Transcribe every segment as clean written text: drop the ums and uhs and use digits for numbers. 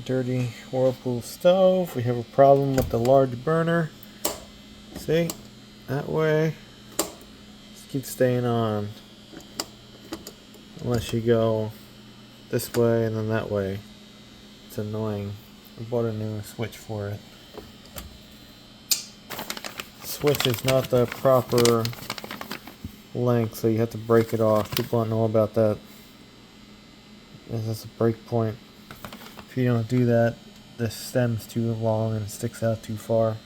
dirty Whirlpool stove. We have a problem with the large burner. See? That way. Just keeps staying on. Unless you go this way and then that way. It's annoying. I bought a new switch for it. Switch is not the proper length, so you have to break it off. People don't know about that. That's a break point. If you don't do that, the stem's too long and it sticks out too far.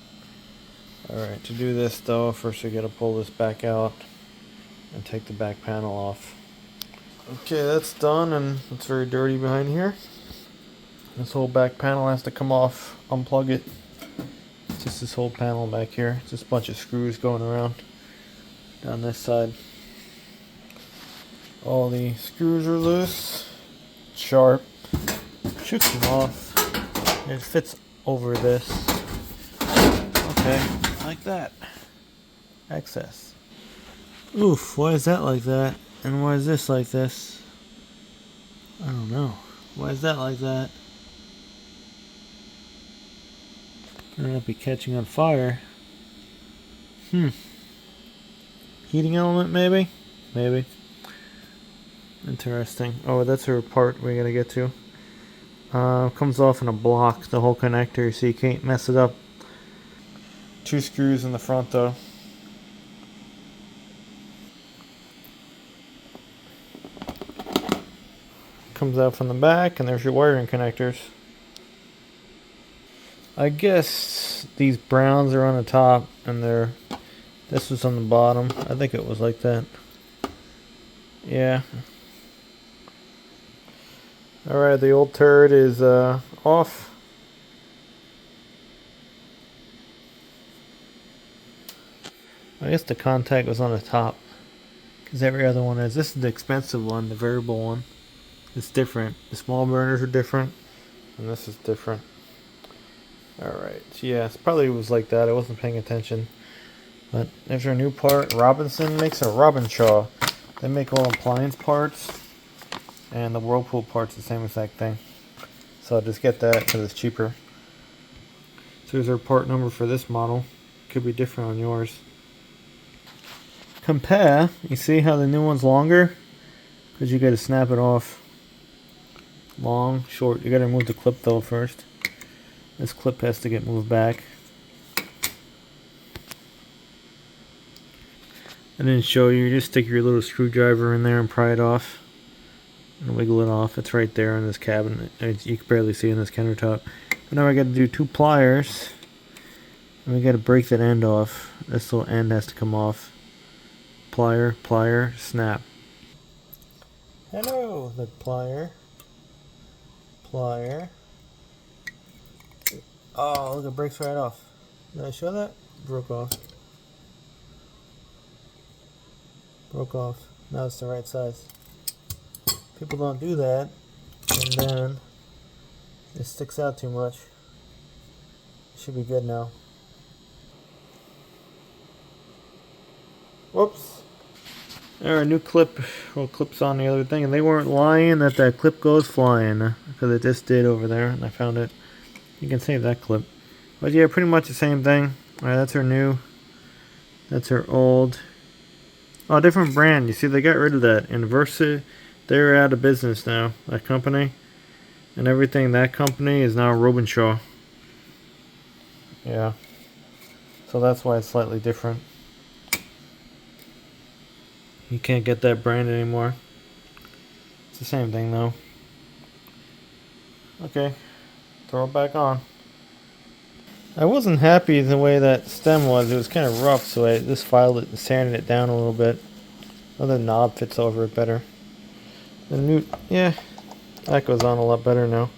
Alright, to do this though, first we gotta pull this back out and take the back panel off. Okay, that's done, and it's very dirty behind here. This whole back panel has to come off. Unplug it. It's just this whole panel back here. It's just a bunch of screws going around down this side. All the screws are loose. Sharp. Should come off. It fits over this. Okay, like that. Access. Oof, why is that like that? And why is this like this? I don't know. Why is that like that? Gonna not be catching on fire. Heating element maybe? Maybe. Interesting. Oh, that's her part we gotta get to. Comes off in a block, the whole connector, so you can't mess it up. 2 screws in the front though. Comes out from the back, and there's your wiring connectors. I guess these browns are on the top, and this was on the bottom. I think it was like that. Yeah. Alright, the old turd is off. I guess the contact was on the top, because every other one is. This is the expensive one, the variable one. It's different. The small burners are different, and this is different. Alright, so yeah, it probably was like that. I wasn't paying attention. But there's our new part. Robinson makes a Robertshaw. They make all appliance parts, and the Whirlpool part's the same exact thing. So I'll just get that because it's cheaper. So here's our part number for this model. Could be different on yours. Compare. You see how the new one's longer? Because you got to snap it off. Long, short. You got to remove the clip though first. This clip has to get moved back. I didn't show you. You just stick your little screwdriver in there and pry it off. And wiggle it off. It's right there in this cabinet. You can barely see in this countertop. But now I got to do 2 pliers. And we got to break that end off. This little end has to come off. Plier, plier, snap. Hello, the plier. Plier. Oh, look, it breaks right off. Did I show that? Broke off. Broke off. Now it's the right size. People don't do that, and then it sticks out too much. Should be good now. Whoops. There, a new clip. Well, clips on the other thing, and they weren't lying that that clip goes flying, because it just did over there, and I found it. You can save that clip. But yeah, pretty much the same thing. Alright, that's her new. That's her old. Oh, different brand. You see, they got rid of that. Inversa, they're out of business now, that company. And everything, that company is now Robertshaw. Yeah. So that's why it's slightly different. You can't get that brand anymore. It's the same thing though. Okay. Throw it back on. I wasn't happy the way that stem was. It was kind of rough, so I just filed it and sanded it down a little bit. Another knob fits over it better. The new, yeah, that goes on a lot better now.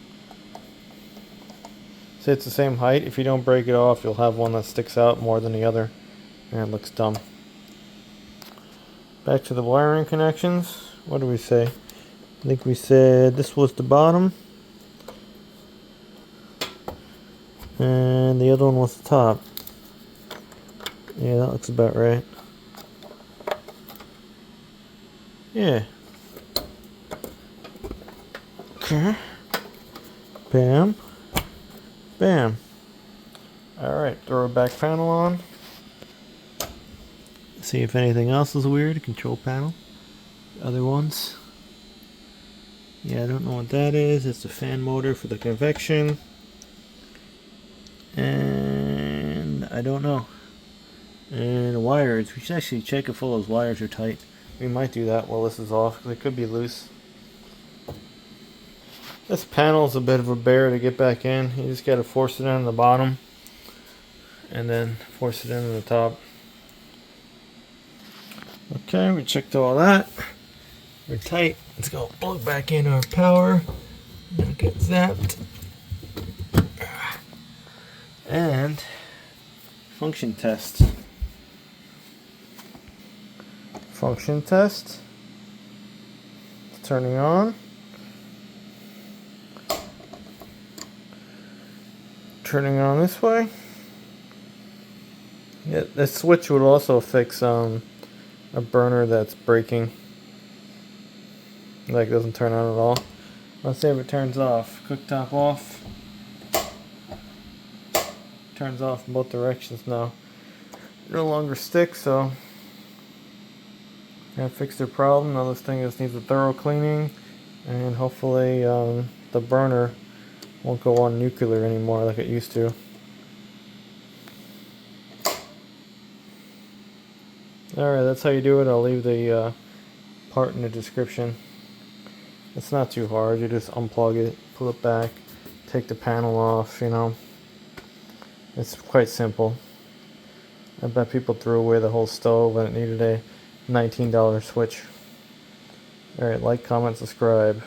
See, it's the same height. If you don't break it off, you'll have one that sticks out more than the other, and it looks dumb. Back to the wiring connections. What do we say? I think we said this was the bottom. And the other one was the top. Yeah, that looks about right. Yeah. Okay. Bam. Bam. Alright, throw a back panel on. See if anything else is weird. Control panel. Other ones. Yeah, I don't know what that is. It's the fan motor for the convection. And I don't know. And the wires. We should actually check if all those wires are tight. We might do that while this is off because it could be loose. This panel's a bit of a bear to get back in. You just gotta force it in the bottom and then force it into the top. Okay, we checked all that. We're tight. Let's go plug back in our power. Don't get zapped. And function test. Function test. It's turning on. Turning on this way. Yeah, this switch would also fix a burner that's breaking. Like doesn't turn on at all. Let's see if it turns off. Cooktop off. Turns off in both directions now. No longer sticks, so I fixed their problem. Now this thing just needs a thorough cleaning, and hopefully the burner won't go on nuclear anymore like it used to. Alright, that's how you do it. I'll leave the part in the description. It's not too hard. You just unplug it, pull it back, take the panel off, you know. It's quite simple. I bet people threw away the whole stove and it needed a $19 switch. Alright, like, comment, subscribe.